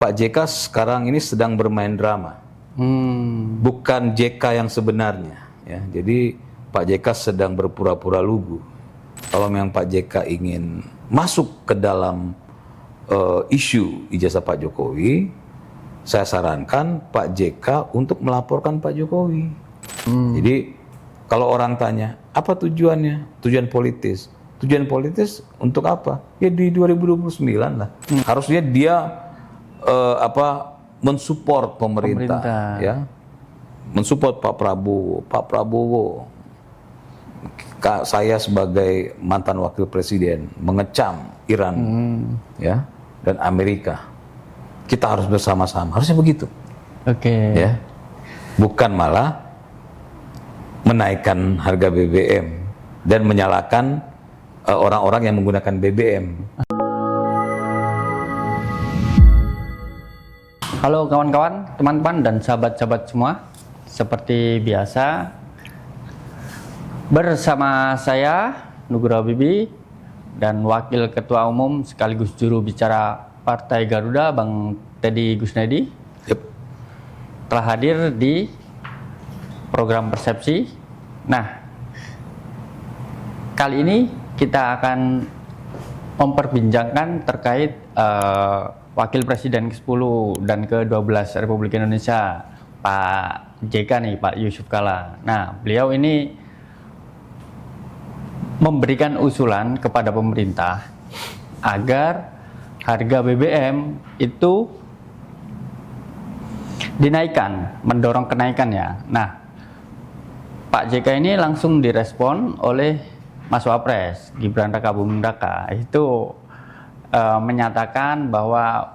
Pak JK sekarang ini sedang bermain drama, bukan JK yang sebenarnya. Ya. Jadi Pak JK sedang berpura-pura lugu. Kalau memang Pak JK ingin masuk ke dalam isu ijazah Pak Jokowi, saya sarankan Pak JK untuk melaporkan Pak Jokowi. Jadi kalau orang tanya, apa tujuannya? Tujuan politis. Tujuan politis untuk apa? Ya di 2029 lah. Harusnya dia mensupport pemerintah, ya, mensupport Pak Prabowo. Pak Prabowo, saya sebagai mantan wakil presiden mengecam Iran, ya, dan Amerika. Kita harus bersama-sama, harusnya begitu. Ya, bukan malah menaikkan harga BBM dan menyalahkan orang-orang yang menggunakan BBM. Halo kawan-kawan, teman-teman dan sahabat-sahabat semua. Seperti biasa, bersama saya Nugroho Habibie dan Wakil Ketua Umum sekaligus juru bicara Partai Garuda, Bang Teddy Gusnedi, telah hadir di program Persepsi. Nah, kali ini kita akan memperbincangkan terkait Wakil Presiden ke-10 dan ke-12 Republik Indonesia, Pak JK nih, Pak Yusuf Kalla. Nah, beliau ini memberikan usulan kepada pemerintah agar harga BBM itu dinaikkan, mendorong kenaikannya. Nah, Pak JK ini langsung direspon oleh Mas Wapres Gibran Raka Buming Raka. Itu menyatakan bahwa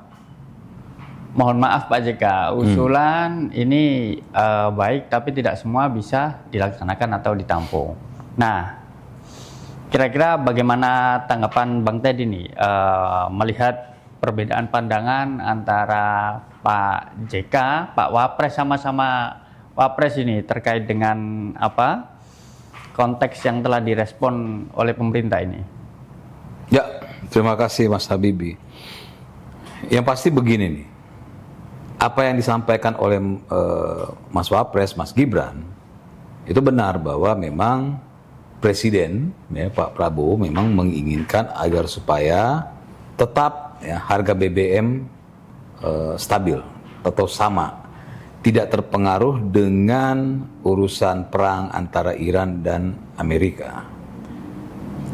mohon maaf Pak JK, usulan ini baik tapi tidak semua bisa dilaksanakan atau ditampung. Nah, kira-kira bagaimana tanggapan Bang Teddy nih melihat perbedaan pandangan antara Pak JK, Pak Wapres, sama-sama Wapres ini terkait dengan konteks yang telah direspon oleh pemerintah ini? Ya, terima kasih Mas Habibie. Yang pasti begini nih, apa yang disampaikan oleh Mas Wapres, Mas Gibran, itu benar bahwa memang Presiden, ya, Pak Prabowo memang menginginkan agar supaya tetap ya, harga BBM stabil atau sama, tidak terpengaruh dengan urusan perang antara Iran dan Amerika.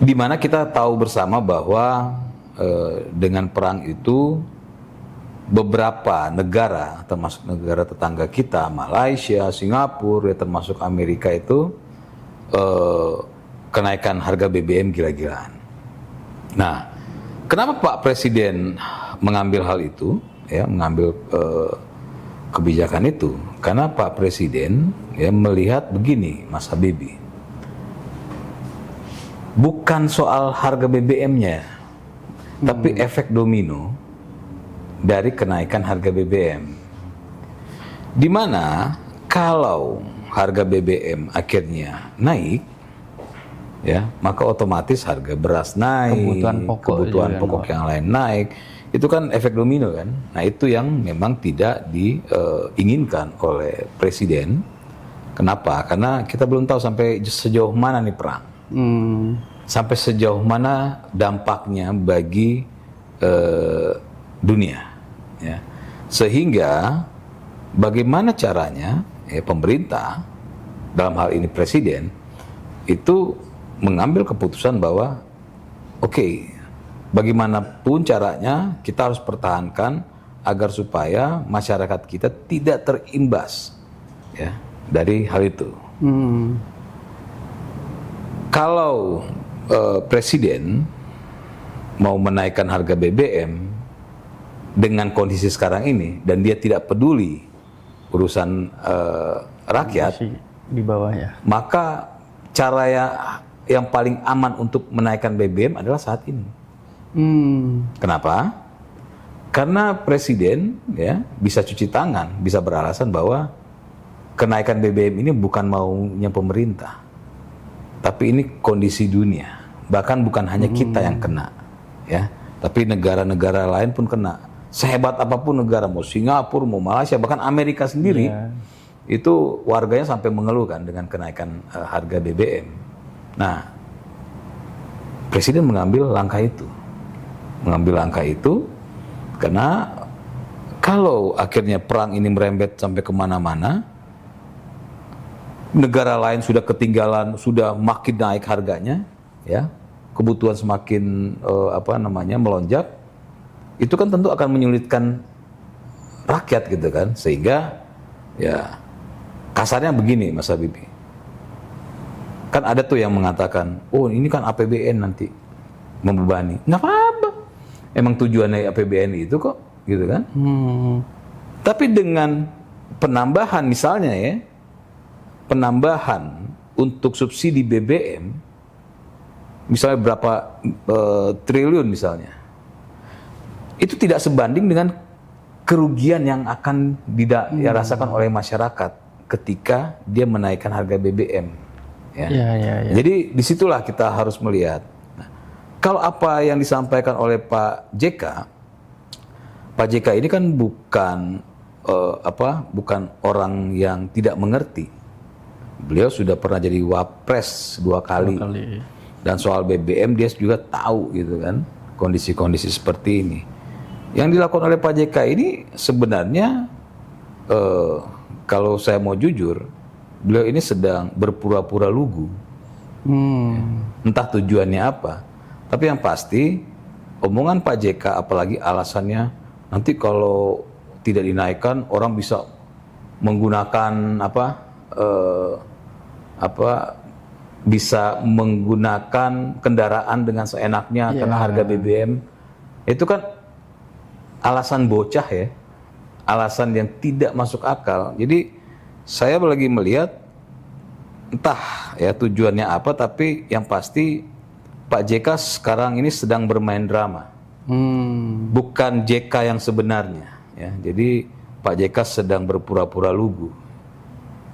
Di mana kita tahu bersama bahwa dengan perang itu beberapa negara, termasuk negara tetangga kita, Malaysia, Singapura, ya, termasuk Amerika itu kenaikan harga BBM gila-gilaan. Nah, kenapa Pak Presiden mengambil hal itu, ya, mengambil kebijakan itu? Karena Pak Presiden ya melihat begini, Mas Habibie. Bukan soal harga BBM-nya, tapi efek domino dari kenaikan harga BBM. Di mana kalau harga BBM akhirnya naik, ya, maka otomatis harga beras naik, kebutuhan pokok yang lain naik. Itu kan efek domino kan. Nah, itu yang memang tidak diinginkan oleh Presiden. Kenapa? Karena kita belum tahu sampai sejauh mana nih perang. Sampai sejauh mana dampaknya bagi dunia, ya. Sehingga bagaimana caranya pemerintah, dalam hal ini Presiden, itu mengambil keputusan bahwa bagaimanapun caranya kita harus pertahankan agar supaya masyarakat kita tidak terimbas, ya, dari hal itu. Kalau Presiden mau menaikkan harga BBM dengan kondisi sekarang ini dan dia tidak peduli urusan rakyat di bawah, ya, maka cara yang paling aman untuk menaikkan BBM adalah saat ini. Kenapa? Karena Presiden ya bisa cuci tangan, bisa beralasan bahwa kenaikan BBM ini bukan maunya pemerintah, tapi ini kondisi dunia. Bahkan bukan hanya kita yang kena, ya, tapi negara-negara lain pun kena. sehebat apapun negara, mau Singapura, mau Malaysia, bahkan Amerika sendiri, itu warganya sampai mengeluh kan dengan kenaikan harga BBM. Nah, Presiden mengambil langkah itu karena kalau akhirnya perang ini merembet sampai kemana-mana, negara lain sudah ketinggalan, sudah makin naik harganya, ya, kebutuhan semakin melonjak, itu kan tentu akan menyulitkan rakyat gitu kan, sehingga ya kasarnya begini Mas Habibie, kan ada tuh yang mengatakan, oh ini kan APBN nanti membebani, nggak apa-apa, emang tujuannya APBN itu kok, gitu kan. Tapi dengan penambahan misalnya ya, penambahan untuk subsidi BBM, misalnya berapa triliun misalnya, itu tidak sebanding dengan kerugian yang akan dirasakan oleh masyarakat ketika dia menaikkan harga BBM. Ya. Jadi disitulah kita harus melihat. Nah, kalau apa yang disampaikan oleh Pak JK ini kan bukan orang yang tidak mengerti. Beliau sudah pernah jadi wapres 2 kali. Dan soal BBM dia juga tahu gitu kan, kondisi-kondisi seperti ini. Yang dilakukan oleh Pak JK ini sebenarnya kalau saya mau jujur, beliau ini sedang berpura-pura lugu. Entah tujuannya apa. Tapi yang pasti omongan Pak JK, apalagi alasannya nanti kalau tidak dinaikkan orang bisa menggunakan bisa menggunakan kendaraan dengan seenaknya karena harga BBM. Itu kan alasan bocah ya, alasan yang tidak masuk akal. Jadi saya lagi melihat entah ya tujuannya apa, tapi yang pasti Pak JK sekarang ini sedang bermain drama. Bukan JK yang sebenarnya ya. Jadi Pak JK sedang berpura-pura lugu.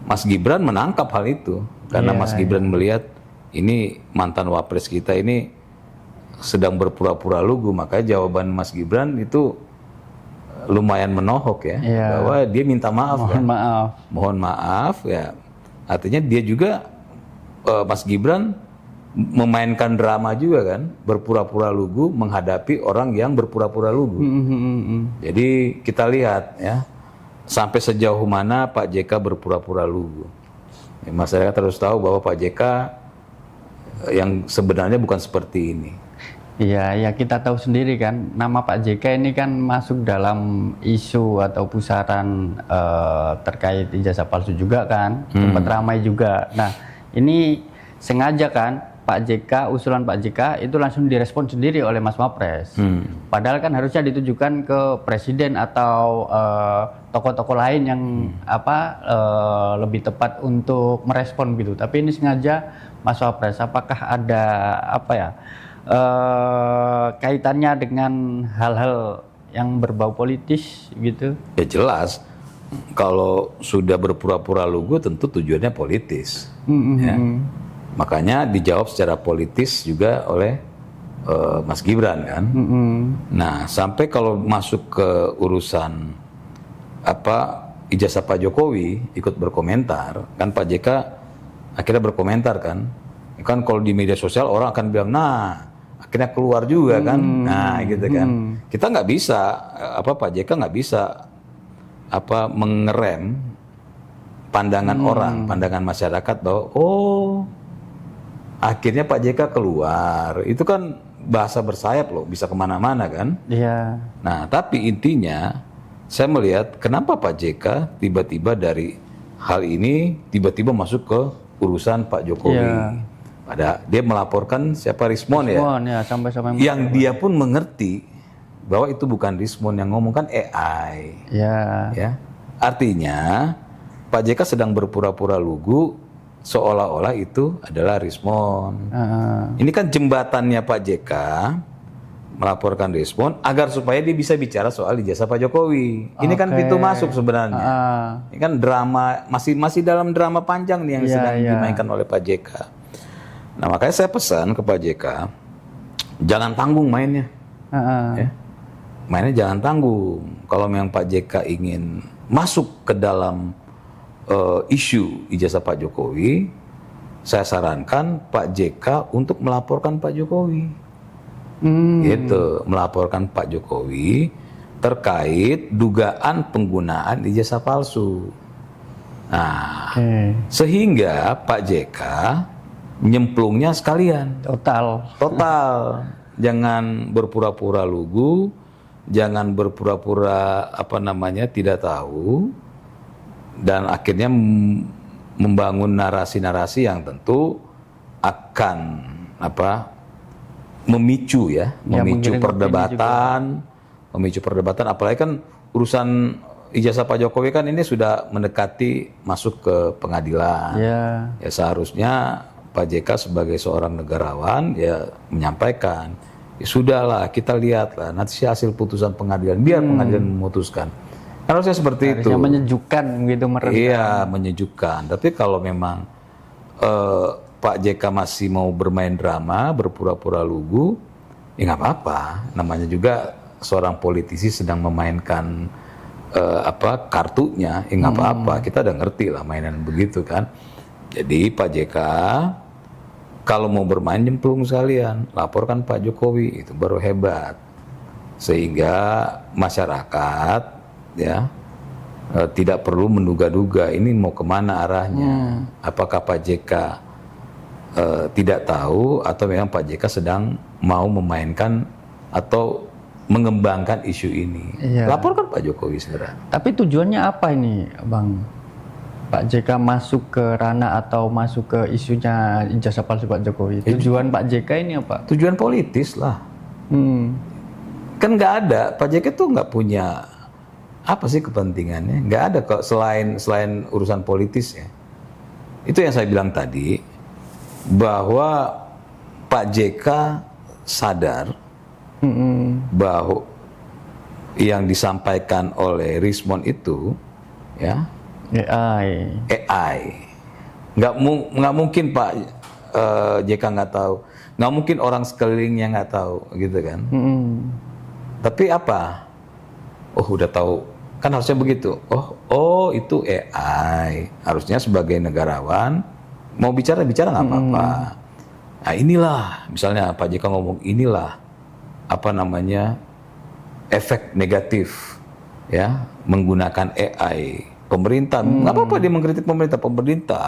Mas Gibran menangkap hal itu karena Mas Gibran melihat ini mantan wapres kita ini sedang berpura-pura lugu, makanya jawaban Mas Gibran itu lumayan menohok ya, bahwa dia minta maaf. Mohon maaf ya. Artinya dia juga Mas Gibran memainkan drama juga kan, berpura-pura lugu menghadapi orang yang berpura-pura lugu. Jadi kita lihat ya, sampai sejauh mana Pak JK berpura-pura lugu. Ya, masyarakat harus tahu bahwa Pak JK yang sebenarnya bukan seperti ini. Iya, ya kita tahu sendiri kan, nama Pak JK ini kan masuk dalam isu atau pusaran terkait ijazah palsu juga kan, sempat ramai juga. Nah, ini sengaja kan Pak JK, usulan Pak JK itu langsung direspon sendiri oleh Mas Wapres. Padahal kan harusnya ditujukan ke presiden atau tokoh-tokoh lain yang lebih tepat untuk merespon gitu. Tapi ini sengaja Mas Wapres. Apakah ada kaitannya dengan hal-hal yang berbau politis gitu? Ya jelas, kalau sudah berpura-pura lugu tentu tujuannya politis. Ya. Makanya dijawab secara politis juga oleh Mas Gibran kan. Nah, sampai kalau masuk ke urusan ijazah Pak Jokowi ikut berkomentar, kan Pak JK akhirnya berkomentar kan. Kan kalau di media sosial orang akan bilang, nah akhirnya keluar juga kan. Nah gitu kan. Kita nggak bisa, Pak JK nggak bisa mengerem pandangan orang, pandangan masyarakat bahwa akhirnya Pak JK keluar. Itu kan bahasa bersayap loh, bisa kemana-mana kan. Iya. Nah tapi intinya saya melihat kenapa Pak JK tiba-tiba dari hal ini tiba-tiba masuk ke urusan Pak Jokowi. Pada dia melaporkan siapa Rismon ya, sampai yang dia pun mengerti bahwa itu bukan Rismon yang ngomong, kan AI. Ya. Artinya Pak JK sedang berpura-pura lugu seolah-olah itu adalah Rismon. Ini kan jembatannya Pak JK melaporkan Rismon agar supaya dia bisa bicara soal ijazah Pak Jokowi. Ini kan pintu masuk sebenarnya. Ini kan drama, masih dalam drama panjang nih yang sedang dimainkan oleh Pak JK. Nah makanya saya pesan ke Pak JK, jangan tanggung mainnya. Ya. mainnya jangan tanggung. Kalau memang Pak JK ingin masuk ke dalam isu ijazah Pak Jokowi, saya sarankan Pak JK untuk melaporkan Pak Jokowi. Gitu, melaporkan Pak Jokowi terkait dugaan penggunaan ijazah palsu. Nah, sehingga Pak JK nyemplungnya sekalian. Total. Jangan berpura-pura lugu, jangan berpura-pura tidak tahu, dan akhirnya membangun narasi-narasi yang tentu akan memicu perdebatan, apalagi kan urusan ijazah Pak Jokowi kan ini sudah mendekati masuk ke pengadilan. Ya seharusnya Pak JK sebagai seorang negarawan ya menyampaikan, ya sudahlah kita lihatlah nanti hasil putusan pengadilan, biar pengadilan memutuskan. Harusnya seperti itu. Menyejukkan gitu, meredam. Iya, menyejukkan. Tapi kalau memang Pak JK masih mau bermain drama, berpura-pura lugu, ya nggak apa-apa. Namanya juga seorang politisi sedang memainkan kartunya, ya nggak apa-apa. Kita udah ngerti lah mainan begitu kan. Jadi Pak JK kalau mau bermain nyemplung sekalian, laporkan Pak Jokowi, itu baru hebat. Sehingga masyarakat ya tidak perlu menduga-duga ini mau kemana arahnya. Apakah Pak JK tidak tahu atau memang Pak JK sedang mau memainkan atau mengembangkan isu ini. Laporkan Pak Jokowi segera. Tapi tujuannya apa ini, Bang? Pak JK masuk ke ranah atau masuk ke isunya ijazah palsu Pak Jokowi. Tujuan Pak JK ini apa? Tujuan politis lah. Kan nggak ada, Pak JK tuh nggak punya apa sih kepentingannya? Nggak ada kok selain urusan politis ya. Itu yang saya bilang tadi, bahwa Pak JK sadar bahwa yang disampaikan oleh Rismond itu ya AI. Nggak mungkin Pak JK nggak tahu, nggak mungkin orang sekelilingnya nggak tahu gitu kan. Tapi apa? Oh udah tahu kan, harusnya begitu. Oh itu AI. Harusnya sebagai negarawan mau bicara nggak apa-apa. Nah inilah misalnya Pak JK ngomong, inilah efek negatif ya menggunakan AI. Pemerintah nggak apa-apa dia mengkritik pemerintah. Pemerintah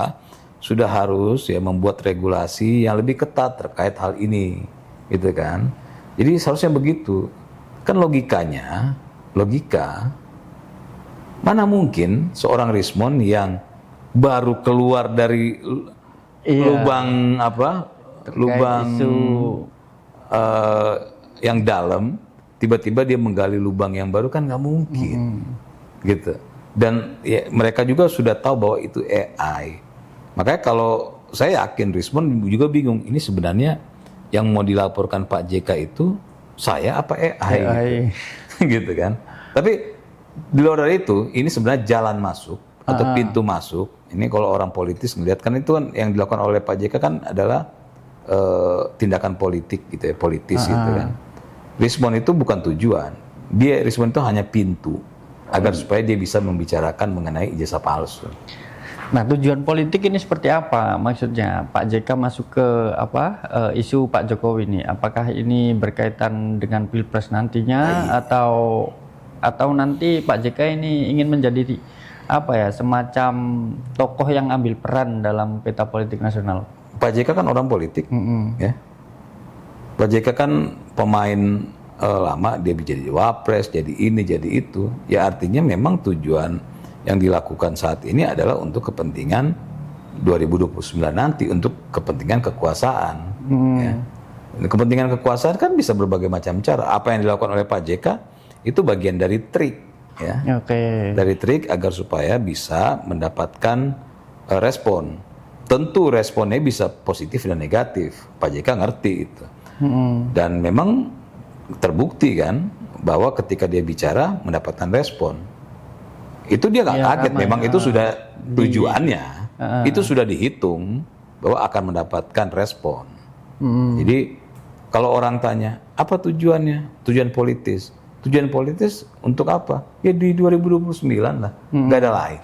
sudah harus ya membuat regulasi yang lebih ketat terkait hal ini, gitu kan. Jadi seharusnya begitu. Kan logika mana mungkin seorang Rismond yang baru keluar dari lubang yang dalam, tiba-tiba dia menggali lubang yang baru, kan nggak mungkin, gitu. Dan ya, mereka juga sudah tahu bahwa itu AI. Makanya kalau saya yakin Rismond juga bingung, ini sebenarnya yang mau dilaporkan Pak JK itu saya apa AI? Gitu kan. Tapi di luar dari itu, ini sebenarnya jalan masuk atau pintu masuk. Ini kalau orang politis melihat, kan itu kan yang dilakukan oleh Pak JK kan adalah tindakan politik gitu ya, politis gitu kan. Rismond itu bukan tujuan. Rismond itu hanya pintu agar supaya dia bisa membicarakan mengenai ijazah palsu. Nah, tujuan politik ini seperti apa? Maksudnya Pak JK masuk ke isu Pak Jokowi ini? Apakah ini berkaitan dengan Pilpres nantinya atau nanti Pak JK ini ingin menjadi semacam tokoh yang ambil peran dalam peta politik nasional? Pak JK kan orang politik, ya. Pak JK kan pemain lama, dia jadi wapres, jadi ini, jadi itu. Ya artinya memang tujuan yang dilakukan saat ini adalah untuk kepentingan 2029 nanti, untuk kepentingan kekuasaan. Ya. Kepentingan kekuasaan kan bisa berbagai macam cara. Apa yang dilakukan oleh Pak JK itu bagian dari trik, ya. Dari trik agar supaya bisa mendapatkan respon. Tentu responnya bisa positif dan negatif. Pak JK ngerti itu. Dan memang terbukti kan bahwa ketika dia bicara mendapatkan respon. Itu dia nggak kaget, memang itu sudah tujuannya. Itu sudah dihitung bahwa akan mendapatkan respon. Jadi kalau orang tanya apa tujuannya? Tujuan politis. Tujuan politis untuk apa? Ya di 2029 lah, nggak ada lain.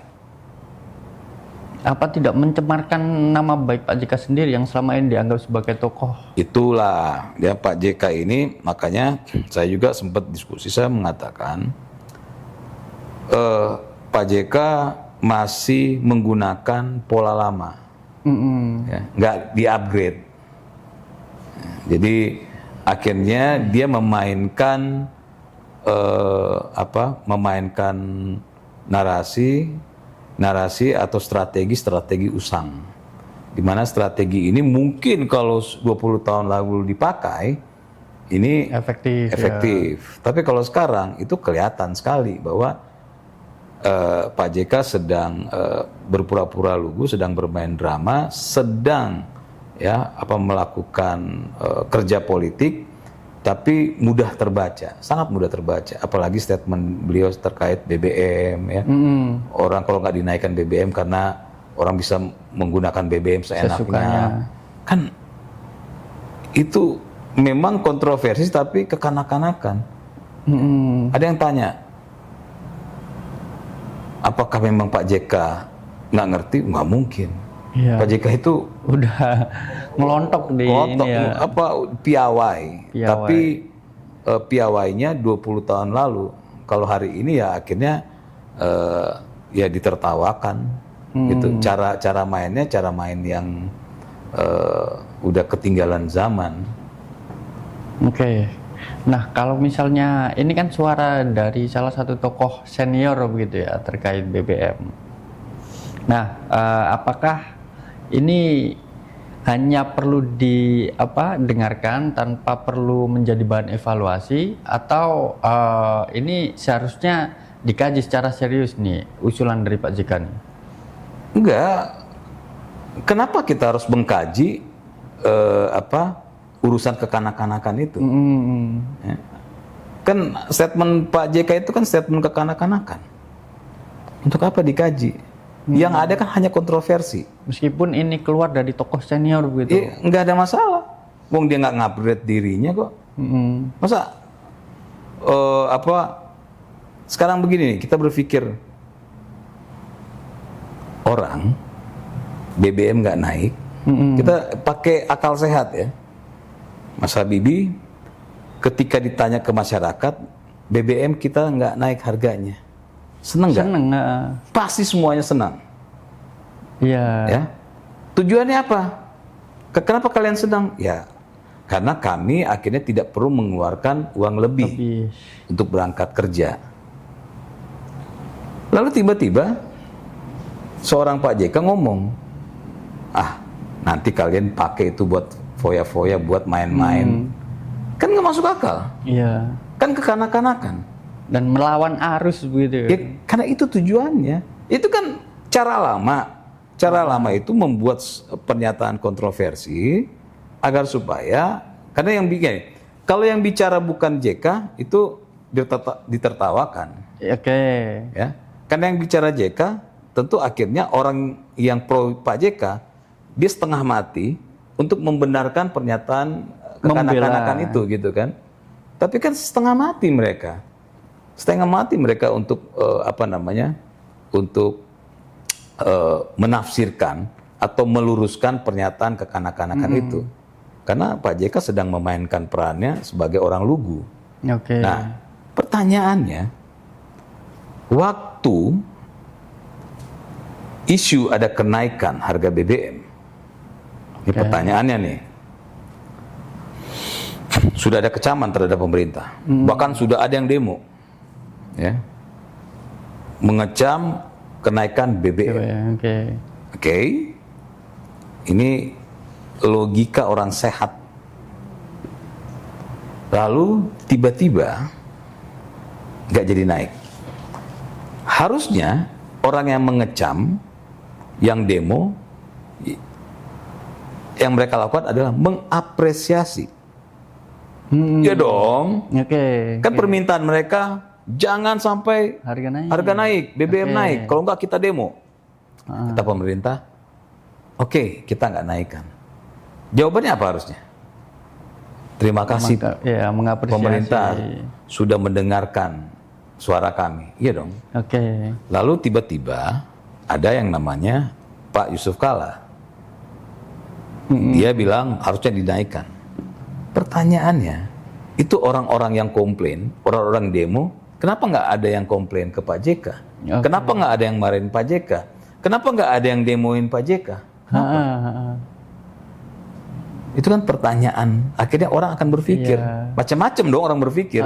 Apa tidak mencemarkan nama baik Pak JK sendiri yang selama ini dianggap sebagai tokoh? Itulah ya Pak JK ini, makanya saya juga sempat diskusi, saya mengatakan Pak JK masih menggunakan pola lama, ya, nggak di-upgrade. Jadi akhirnya dia memainkan memainkan narasi atau strategi usang. Di mana strategi ini mungkin kalau 20 tahun lalu dipakai ini efektif. Tapi kalau sekarang itu kelihatan sekali bahwa Pak JK sedang berpura-pura lugu, sedang bermain drama, sedang melakukan kerja politik, tapi mudah terbaca, sangat mudah terbaca. Apalagi statement beliau terkait BBM, ya. Orang kalau nggak dinaikkan BBM karena orang bisa menggunakan BBM seenaknya, kan itu memang kontroversi tapi kekanak-kanakan. Ada yang tanya, apakah memang Pak JK nggak ngerti? Nggak mungkin. Iya. Pak JK itu udah melontok di ini ya. Piawai. Tapi piawainya 20 tahun lalu. Kalau hari ini ya akhirnya ya ditertawakan gitu. Cara mainnya cara main yang udah ketinggalan zaman. Oke. Nah, kalau misalnya ini kan suara dari salah satu tokoh senior begitu ya terkait BBM. Nah, apakah ini hanya perlu dengarkan tanpa perlu menjadi bahan evaluasi, atau ini seharusnya dikaji secara serius nih usulan dari Pak JK nih? Enggak. Kenapa kita harus mengkaji urusan kekanak-kanakan itu? Ya. Kan statement Pak JK itu kan statement kekanak-kanakan. Untuk apa dikaji? Yang ada kan hanya kontroversi. Meskipun ini keluar dari tokoh senior begitu. Nggak ada masalah. Wong dia nggak ngupgrade dirinya kok. Masa sekarang begini nih, kita berpikir orang BBM nggak naik, kita pakai akal sehat ya. Mas Habibie ketika ditanya ke masyarakat, BBM kita nggak naik harganya, seneng nggak? Seneng. Pasti semuanya senang. Iya. Ya. Tujuannya apa? Kenapa kalian senang? Ya, karena kami akhirnya tidak perlu mengeluarkan uang lebih untuk berangkat kerja. Lalu tiba-tiba seorang Pak JK ngomong, nanti kalian pakai itu buat foya-foya, buat main-main. Kan nggak masuk akal. Iya. Kan kekanak-kanakan. Dan melawan arus begitu. Ya, karena itu tujuannya. Itu kan cara lama. Cara lama itu membuat pernyataan kontroversi agar supaya, karena yang bikin, kalau yang bicara bukan JK itu ditertawakan. Oke. Ya. Karena yang bicara JK, tentu akhirnya orang yang pro Pak JK dia setengah mati untuk membenarkan pernyataan kekanak-kanakan itu, gitu kan. Tapi kan setengah mati mereka untuk untuk menafsirkan atau meluruskan pernyataan kekanak-kanakan itu. Karena Pak JK sedang memainkan perannya sebagai orang lugu. Oke. Nah, pertanyaannya, waktu isu ada kenaikan harga BBM, ini pertanyaannya nih, sudah ada kecaman terhadap pemerintah, bahkan sudah ada yang demo, ya, mengecam kenaikan BBM. Oke. Ini logika orang sehat. Lalu tiba-tiba nggak jadi naik. Harusnya orang yang mengecam, yang demo, yang mereka lakukan adalah mengapresiasi. Ya dong. Kan permintaan mereka, jangan sampai harga naik, BBM naik. Kalau enggak kita demo. Kata pemerintah, oke, kita nggak naikkan. Jawabannya apa harusnya? terima kasih Ya, mengapresiasi. pemerintah sudah mendengarkan suara kami. Iya dong. Oke. Lalu tiba-tiba ada yang namanya Pak Yusuf Kala. Dia bilang harusnya dinaikkan. Pertanyaannya, itu orang-orang yang komplain, orang-orang demo, kenapa nggak ada yang komplain ke Pak JK? Oke. Kenapa nggak ada yang marahin Pak JK? Kenapa nggak ada yang demoin Pak JK? Itu kan pertanyaan. Akhirnya orang akan berpikir. Iya. Macam-macam dong orang berpikir.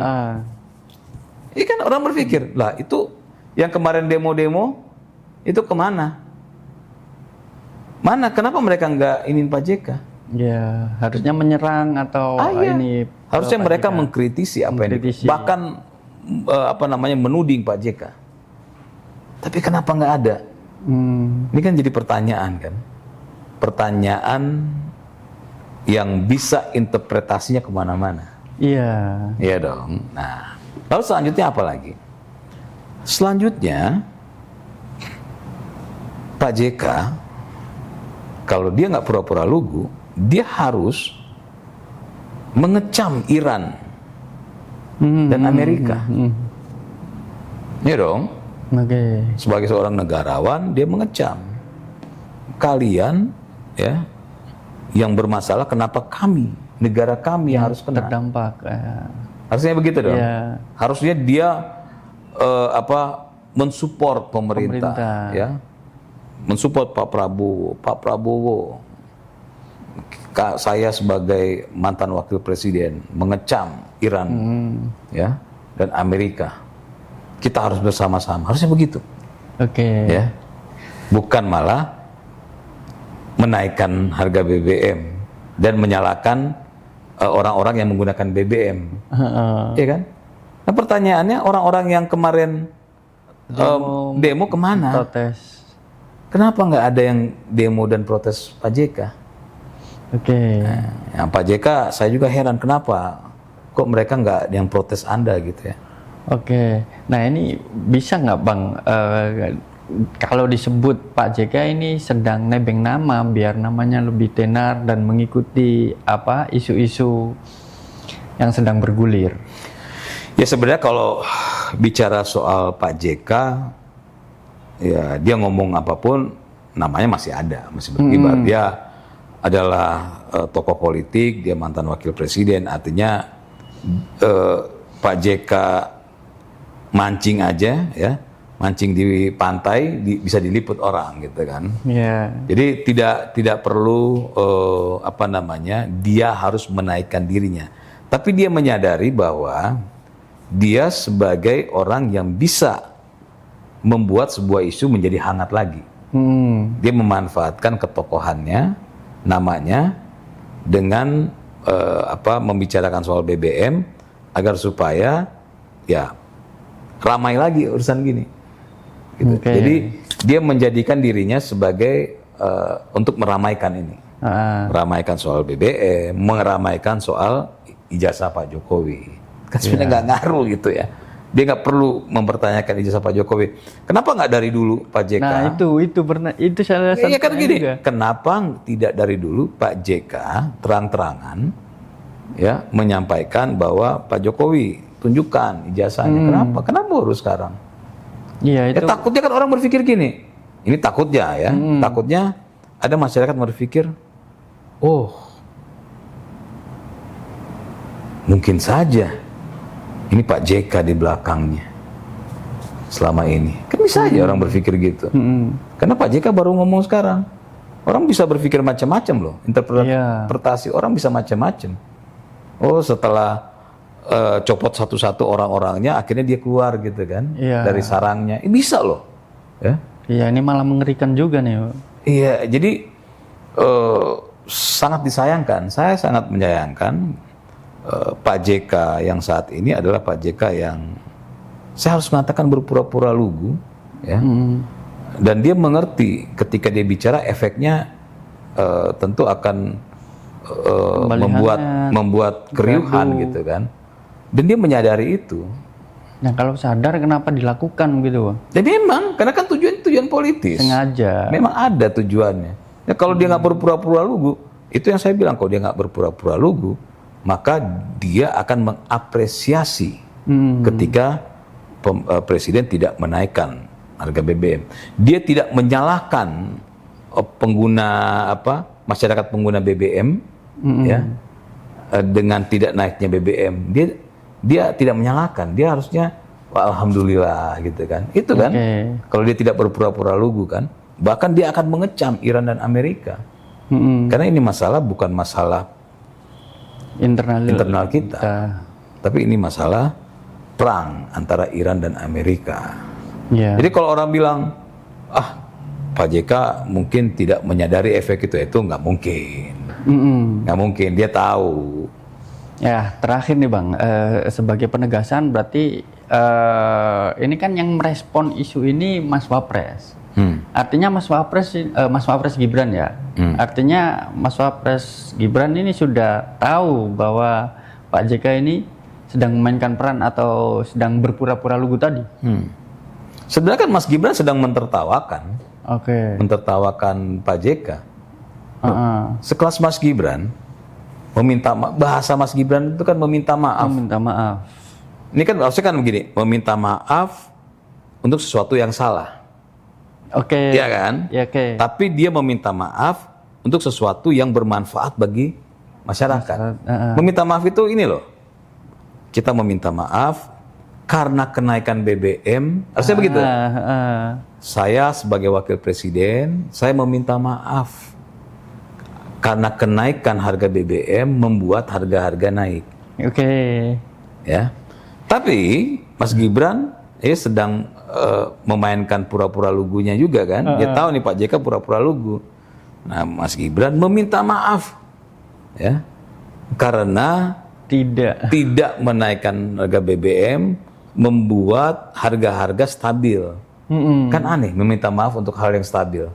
Iya kan orang berpikir. Lah itu yang kemarin demo-demo, itu kemana? Mana? Kenapa mereka nggak ingin Pak JK? Ya, harusnya menyerang atau Iya. ini. Harusnya Pak mereka JK. mengkritisi apa yang Mengkritisi. bahkan menuding Pak JK. Tapi kenapa nggak ada? Ini kan jadi pertanyaan kan? Pertanyaan yang bisa interpretasinya kemana-mana. Iya. Iya dong. Nah, lalu selanjutnya apa lagi? Selanjutnya Pak JK kalau dia nggak pura-pura lugu, dia harus mengecam Iran dan Amerika. Iya dong. Oke. Sebagai seorang negarawan, dia mengecam kalian, ya, yang bermasalah. Kenapa kami, negara kami yang harus kena? Terdampak. Ya. Harusnya begitu dong. Iya. Harusnya dia mensupport pemerintah, ya, mensupport Pak Prabowo. Pak Prabowo, saya sebagai mantan wakil presiden mengecam Iran, ya, dan Amerika. Kita harus bersama-sama. Harusnya begitu, Oke. ya. Bukan malah menaikkan harga BBM dan menyalahkan orang-orang yang menggunakan BBM, ya kan? Nah pertanyaannya, orang-orang yang kemarin demo kemana? Protes. Kenapa nggak ada yang demo dan protes Pak JK? Oke. Yang Pak JK, saya juga heran kenapa kok mereka nggak yang protes Anda gitu ya? Oke. Nah ini bisa nggak Bang? Kalau disebut Pak JK ini sedang nebeng nama biar namanya lebih tenar dan mengikuti apa isu-isu yang sedang bergulir. Ya sebenarnya kalau bicara soal Pak JK, ya dia ngomong apapun namanya masih ada, masih berkibar. Dia adalah tokoh politik, dia mantan wakil presiden, artinya Pak JK mancing aja, ya, mancing di pantai bisa diliput orang gitu kan. Iya. Jadi tidak perlu dia harus menaikkan dirinya, tapi dia menyadari bahwa dia sebagai orang yang bisa membuat sebuah isu menjadi hangat lagi. Dia memanfaatkan ketokohannya, namanya, dengan membicarakan soal BBM agar supaya ya ramai lagi urusan gini. Gitu. Oke. Jadi dia menjadikan dirinya sebagai untuk meramaikan ini, meramaikan soal BBM, meramaikan soal ijazah Pak Jokowi. Kan sebenarnya nggak ngaruh gitu ya. Dia nggak perlu mempertanyakan ijazah Pak Jokowi. Kenapa nggak dari dulu Pak JK? Nah itu salah satu. Iya kan gini. juga. Kenapa tidak dari dulu Pak JK terang-terangan ya menyampaikan bahwa Pak Jokowi tunjukkan ijazahnya. Kenapa? Kenapa baru sekarang? Iya itu. Takutnya kan orang berpikir gini. Ini takutnya ya. Takutnya ada masyarakat berpikir, oh, mungkin saja ini Pak JK di belakangnya selama ini. Kan bisa aja orang berpikir gitu. Karena Pak JK baru ngomong sekarang. Orang bisa berpikir macam-macam loh. Interpretasi orang bisa macam-macam. Oh, setelah copot satu-satu orang-orangnya, akhirnya dia keluar gitu kan, dari sarangnya. Bisa loh. Ya. Iya, ini malah mengerikan juga nih. Iya, jadi sangat disayangkan. Saya sangat menyayangkan Pak JK yang saat ini adalah Pak JK yang saya harus mengatakan berpura-pura lugu, ya. Dan dia mengerti ketika dia bicara efeknya tentu akan membuat keriuhan gitu kan. Dan dia menyadari itu. Nah kalau sadar kenapa dilakukan gitu? Ya memang, karena kan tujuan politis. Sengaja. Memang ada tujuannya. Ya kalau dia nggak berpura-pura lugu, itu yang saya bilang, kalau dia nggak berpura-pura lugu, maka dia akan mengapresiasi ketika presiden tidak menaikkan harga BBM. Dia tidak menyalahkan masyarakat pengguna BBM ya dengan tidak naiknya BBM. Dia tidak menyalahkan. Dia harusnya alhamdulillah gitu kan. Itu kan. Kalau dia tidak berpura-pura lugu kan. Bahkan dia akan mengecam Iran dan Amerika. Karena ini masalah bukan masalah internal kita. Tapi ini masalah perang antara Iran dan Amerika. Jadi kalau orang bilang, Pak JK mungkin tidak menyadari efek itu nggak mungkin. Nggak mungkin, dia tahu. Ya, terakhir nih Bang, sebagai penegasan berarti ini kan yang merespon isu ini Mas Wapres. Artinya Mas Wapres Gibran ya. Artinya Mas Wapres Gibran ini sudah tahu bahwa Pak JK ini sedang memainkan peran atau sedang berpura-pura lugu tadi. Sebenarnya kan Mas Gibran sedang mentertawakan. Mentertawakan Pak JK. Sekelas Mas Gibran meminta bahasa Mas Gibran itu kan meminta maaf. Meminta maaf. Ini kan harusnya kan begini, meminta maaf untuk sesuatu yang salah. Iya kan? Tapi dia meminta maaf untuk sesuatu yang bermanfaat bagi masyarakat. Meminta maaf itu ini loh. Kita meminta maaf karena kenaikan BBM. Harusnya begitu. Saya sebagai wakil presiden, saya meminta maaf karena kenaikan harga BBM membuat harga-harga naik. Ya. Tapi Mas Gibran sedang memainkan pura-pura lugunya juga kan. Dia tahu nih Pak JK pura-pura lugu. Nah, Mas Gibran meminta maaf ya karena tidak menaikkan harga BBM membuat harga-harga stabil. Kan aneh meminta maaf untuk hal yang stabil.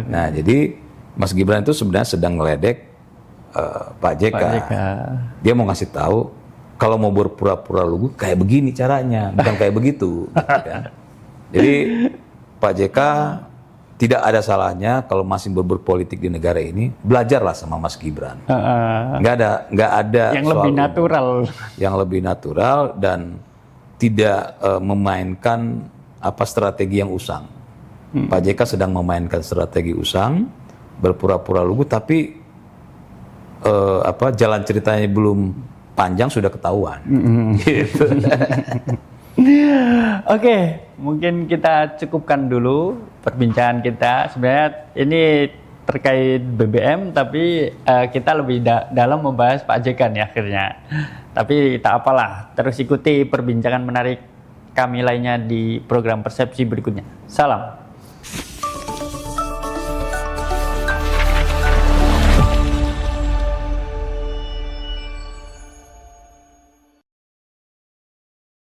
Nah, jadi Mas Gibran itu sebenarnya sedang ngeledek Pak JK. Dia mau ngasih tahu kalau mau berpura-pura lugu kayak begini caranya, bukan kayak begitu. Gitu kan. Jadi Pak JK tidak ada salahnya kalau masih berpolitik di negara ini, belajarlah sama Mas Gibran. Nggak ada yang lebih natural. Yang lebih natural dan tidak memainkan strategi yang usang. Pak JK sedang memainkan strategi usang, berpura-pura lugu, tapi jalan ceritanya belum panjang sudah ketahuan. Gitu. Mungkin kita cukupkan dulu perbincangan kita. Sebenarnya ini terkait BBM, tapi kita lebih dalam membahas Pak JK nih akhirnya. Tapi tak apalah, terus ikuti perbincangan menarik kami lainnya di program Persepsi berikutnya. Salam.